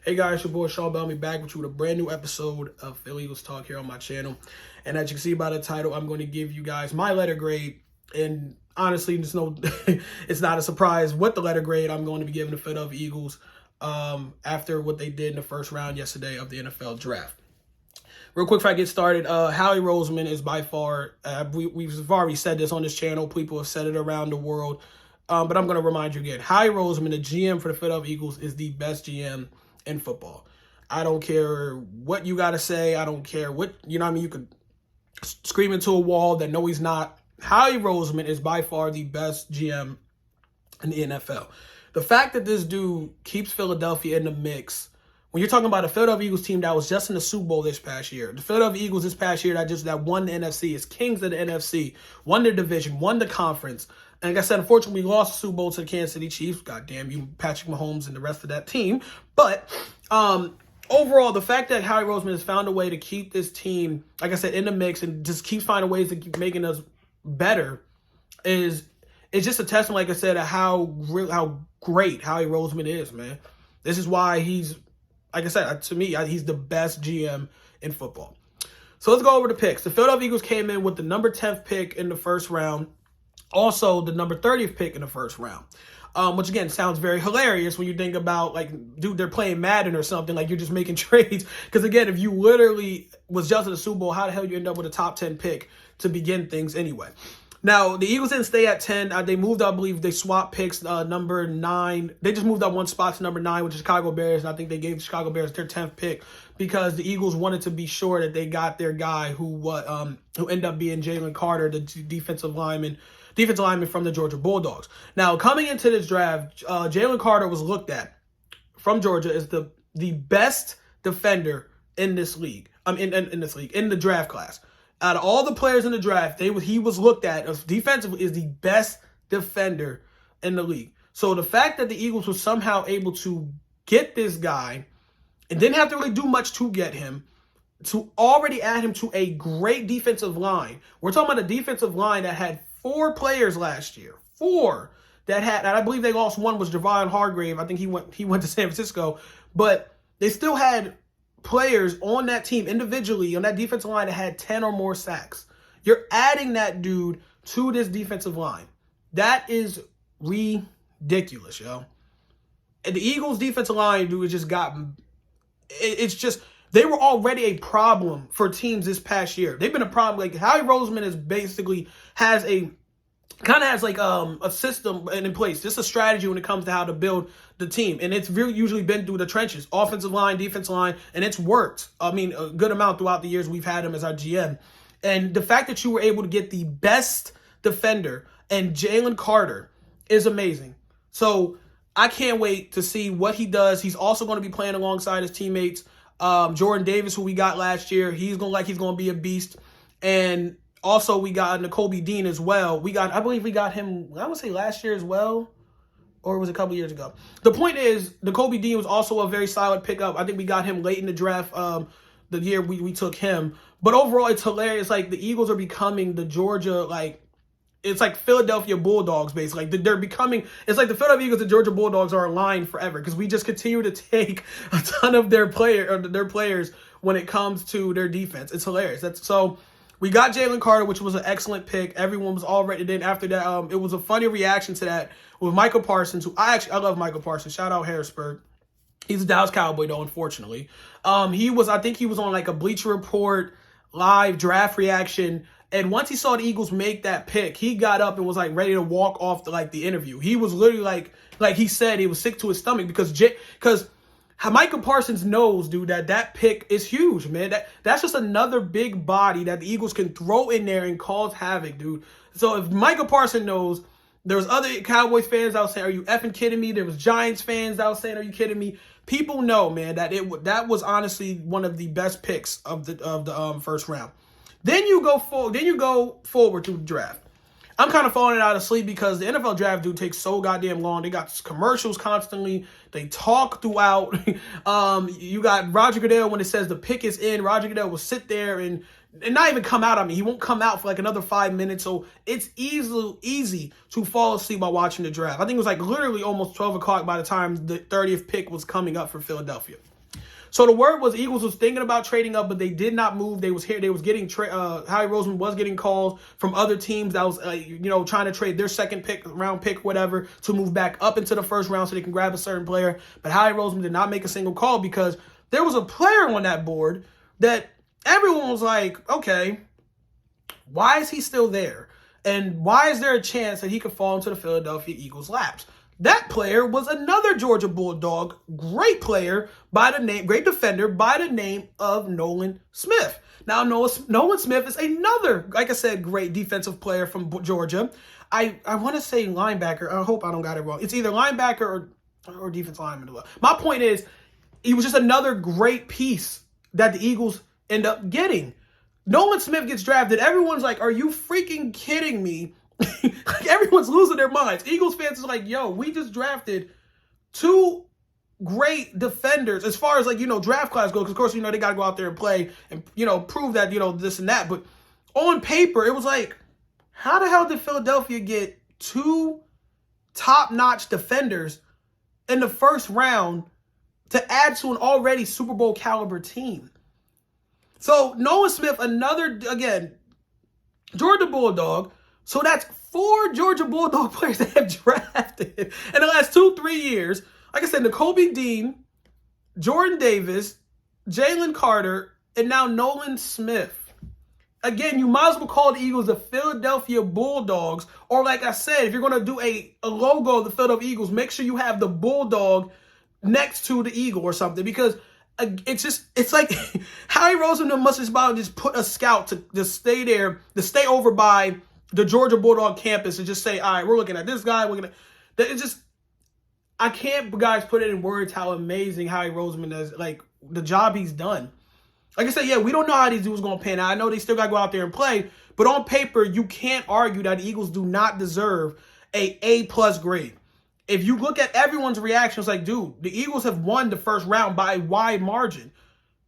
Hey guys, your boy Sean Bellamy back with you with a brand new episode of Philly Eagles Talk here on my channel. And as you can see by the title, I'm going to give you guys my letter grade. And honestly, there's no, it's not a surprise what the letter grade I'm going to be giving the Philadelphia Eagles after what they did in the first round yesterday of the NFL draft. Real quick before I get started, Howie Roseman is by far, we've already said this on this channel. People have said it around the world. But I'm going to remind you again, Howie Roseman, the GM for the Philadelphia Eagles, is the best GM in football. I don't care what you got to say. I don't care what, you know what I mean? You could scream into a wall that no, he's not. Howie Roseman is by far the best GM in the NFL. The fact that this dude keeps Philadelphia in the mix, when you're talking about a Philadelphia Eagles team that was just in the Super Bowl this past year, the Philadelphia Eagles this past year that won the NFC, is kings of the NFC, won their division, won the conference. And like I said, unfortunately, we lost the Super Bowl to the Kansas City Chiefs. God damn you, Patrick Mahomes and the rest of that team. But overall, the fact that Howie Roseman has found a way to keep this team, like I said, in the mix and just keeps finding ways to keep making us better is just a testament, like I said, of how great Howie Roseman is, man. This is why he's, like I said, to me, he's the best GM in football. So let's go over the picks. The Philadelphia Eagles came in with the number 10th pick in the first round. Also, the number 30th pick in the first round, which, again, sounds very hilarious when you think about, like, dude, they're playing Madden or something, like you're just making trades. Because, again, if you literally was just in the Super Bowl, how the hell you end up with a top 10 pick to begin things anyway? Now, the Eagles didn't stay at 10. They moved, I believe, they swapped picks number 9. They just moved up one spot to number 9 with the Chicago Bears, and I think they gave the Chicago Bears their 10th pick because the Eagles wanted to be sure that they got their guy who ended up being Jalen Carter, the defensive lineman from the Georgia Bulldogs. Now, coming into this draft, Jalen Carter was looked at from Georgia as the best defender in this league. In the draft class. Out of all the players in the draft, he was looked at as defensively as the best defender in the league. So the fact that the Eagles were somehow able to get this guy and didn't have to really do much to get him, to already add him to a great defensive line. We're talking about a defensive line that had 4 players last year. 4 that had, and I believe they lost one was Javon Hargrave. I think he went to San Francisco, but they still had players on that team individually on that defensive line that had 10 or more sacks. You're adding that dude to this defensive line. That is ridiculous, yo. And the Eagles defensive line, dude, it's just, they were already a problem for teams this past year. They've been a problem. Like, Howie Roseman is basically has a system in place, just a strategy when it comes to how to build the team. And it's really usually been through the trenches, offensive line, defensive line, and it's worked. I mean, a good amount throughout the years we've had him as our GM. And the fact that you were able to get the best defender and Jalen Carter is amazing. So I can't wait to see what he does. He's also going to be playing alongside his teammates. Jordan Davis, who we got last year, he's going to be a beast. And also we got Nakobe Dean as well. I believe we got him, I would say last year as well, or it was a couple years ago. The point is, Nakobe Dean was also a very solid pickup. I think we got him late in the draft, the year we took him. But overall, it's hilarious. Like, the Eagles are becoming the Georgia, it's like Philadelphia Bulldogs, basically. Like, they're becoming, it's like the Philadelphia Eagles and Georgia Bulldogs are aligned forever because we just continue to take a ton of their players when it comes to their defense. It's hilarious. So we got Jalen Carter, which was an excellent pick. Everyone was already, then after that, it was a funny reaction to that with Michael Parsons, who I love Michael Parsons. Shout out Harrisburg. He's a Dallas Cowboy, though, unfortunately. I think he was on like a Bleacher Report live draft reaction. And once he saw the Eagles make that pick, he got up and was like ready to walk off the interview. He was literally like he said, he was sick to his stomach because Michael Parsons knows, dude, that pick is huge, man. That's just another big body that the Eagles can throw in there and cause havoc, dude. So if Michael Parsons knows, there was other Cowboys fans that was saying, "Are you effing kidding me?" There was Giants fans that was saying, "Are you kidding me?" People know, man, that was honestly one of the best picks of the first round. Then you go forward to the draft. I'm kind of falling out of sleep because the NFL draft, dude, takes so goddamn long. They got commercials constantly. They talk throughout. You got Roger Goodell, when it says the pick is in, Roger Goodell will sit there and not even come out on me. He won't come out for like another 5 minutes. So it's easy to fall asleep while watching the draft. I think it was like literally almost 12 o'clock by the time the 30th pick was coming up for Philadelphia. So the word was Eagles was thinking about trading up, but they did not move. They was here. They was getting Howie Roseman was getting calls from other teams that was trying to trade their second round pick, whatever, to move back up into the first round so they can grab a certain player. But Howie Roseman did not make a single call because there was a player on that board that everyone was like, okay, why is he still there? And why is there a chance that he could fall into the Philadelphia Eagles' laps? That player was another Georgia Bulldog, great player great defender by the name of Nolan Smith. Now, Nolan Smith is another, like I said, great defensive player from Georgia. I want to say linebacker. I hope I don't got it wrong. It's either linebacker or defense lineman. My point is, he was just another great piece that the Eagles end up getting. Nolan Smith gets drafted. Everyone's like, are you freaking kidding me? Like, everyone's losing their minds. Eagles fans is like, yo, we just drafted two great defenders as far as, draft class goes. Because, of course, they got to go out there and play and, prove that, this and that. But on paper, it was like, how the hell did Philadelphia get two top-notch defenders in the first round to add to an already Super Bowl caliber team? So Nolan Smith, another, again, Georgia Bulldog. So that's 4 Georgia Bulldog players that have drafted in the last 2-3 years. Like I said, Nakobe Dean, Jordan Davis, Jalen Carter, and now Nolan Smith. Again, you might as well call the Eagles the Philadelphia Bulldogs. Or like I said, if you're going to do a logo of the Philadelphia Eagles, make sure you have the Bulldog next to the Eagle or something. Because it's like Howie Roseman must just put a scout to just stay there, to stay over by the Georgia Bulldog campus and just say, all right, we're looking at this guy. I can't, guys, put it in words how amazing Howie Roseman is, like, the job he's done. Like I said, yeah, we don't know how these dudes going to pan out. I know they still got to go out there and play, but on paper, you can't argue that the Eagles do not deserve a A+ grade. If you look at everyone's reactions, like, dude, the Eagles have won the first round by a wide margin.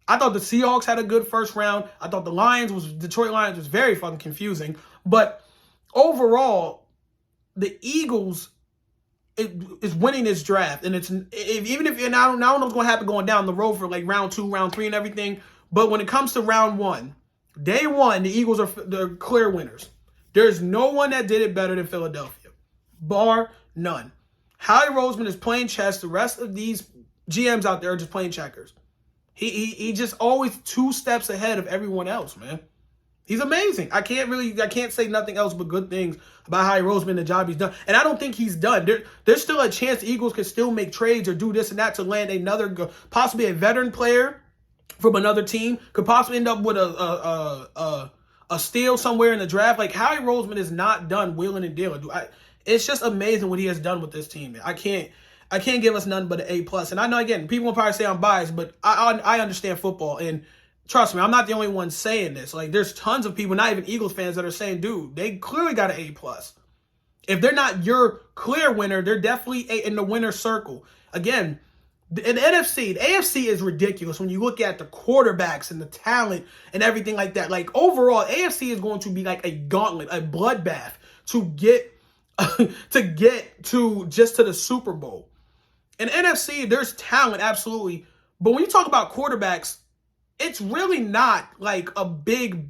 I thought the Seahawks had a good first round. I thought Detroit Lions was very fucking confusing. But overall, the Eagles is winning this draft. And I don't know what's going to happen going down the road for like round 2, round 3 and everything. But when it comes to round 1, day 1, the Eagles are the clear winners. There's no one that did it better than Philadelphia, bar none. Howie Roseman is playing chess. The rest of these GMs out there are just playing checkers. He just always 2 steps ahead of everyone else, man. He's amazing. I can't say nothing else but good things about Howie Roseman, the job he's done. And I don't think he's done. There's still a chance the Eagles could still make trades or do this and that to land another, possibly a veteran player from another team. Could possibly end up with a steal somewhere in the draft. Like, Howie Roseman is not done wheeling and dealing. It's just amazing what he has done with this team, man. I can't give us nothing but an A+. And I know, again, people will probably say I'm biased, but I understand football. And trust me, I'm not the only one saying this. Like, there's tons of people, not even Eagles fans, that are saying, dude, they clearly got an A+. If they're not your clear winner, they're definitely in the winner's circle. Again, in the NFC, the AFC is ridiculous when you look at the quarterbacks and the talent and everything like that. Like, overall, AFC is going to be like a gauntlet, a bloodbath to get to the Super Bowl. In NFC, there's talent, absolutely. But when you talk about quarterbacks, it's really not like a big,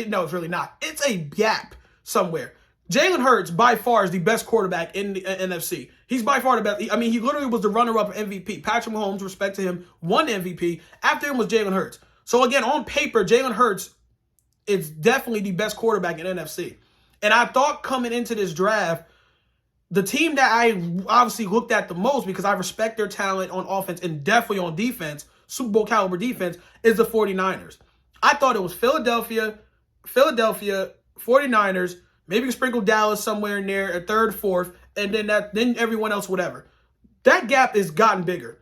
no, it's really not. It's a gap somewhere. Jalen Hurts, by far, is the best quarterback in the NFC. He's by far the best. He literally was the runner-up MVP. Patrick Mahomes, respect to him, won the MVP. After him was Jalen Hurts. So, again, on paper, Jalen Hurts is definitely the best quarterback in NFC. And I thought coming into this draft, the team that I obviously looked at the most, because I respect their talent on offense and definitely on defense, Super Bowl caliber defense, is the 49ers. I thought it was Philadelphia, 49ers, maybe you sprinkle Dallas somewhere in there, a 3rd, 4th, and then everyone else, whatever. That gap has gotten bigger.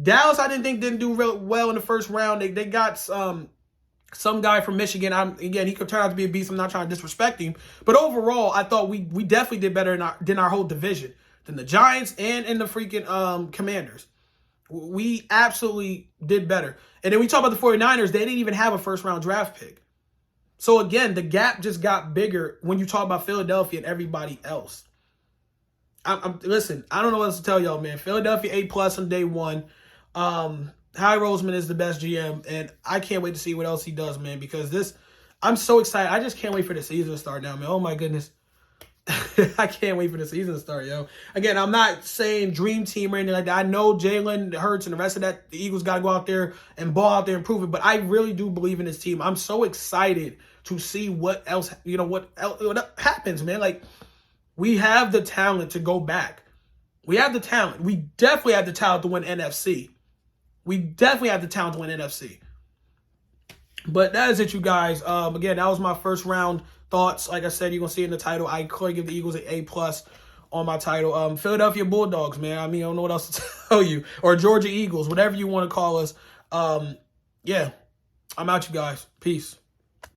Dallas, I didn't do real well in the first round. They got some guy from Michigan. Again, he could turn out to be a beast. I'm not trying to disrespect him. But overall, I thought we definitely did better than our whole division, than the Giants and the freaking Commanders. We absolutely did better. And then we talk about the 49ers. They didn't even have a first-round draft pick. So, again, the gap just got bigger when you talk about Philadelphia and everybody else. Listen, I don't know what else to tell y'all, man. Philadelphia A+ on day 1. Howie Roseman is the best GM, and I can't wait to see what else he does, man, because I'm so excited. I just can't wait for the season to start now, man. Oh, my goodness. I can't wait for the season to start, yo. Again, I'm not saying dream team or anything like that. I know Jalen Hurts and the rest of that, the Eagles got to go out there and ball out there and prove it, but I really do believe in this team. I'm so excited to see what else, what happens, man. Like, we have the talent to go back. We have the talent. We definitely have the talent to win NFC. We definitely have the talent to win NFC. But that is it, you guys. Again, that was my first round thoughts. Like I said, you're going to see in the title. I could give the Eagles an A+ on my title. Philadelphia Bulldogs, man. I mean, I don't know what else to tell you. Or Georgia Eagles, whatever you want to call us. Yeah, I'm out, you guys. Peace.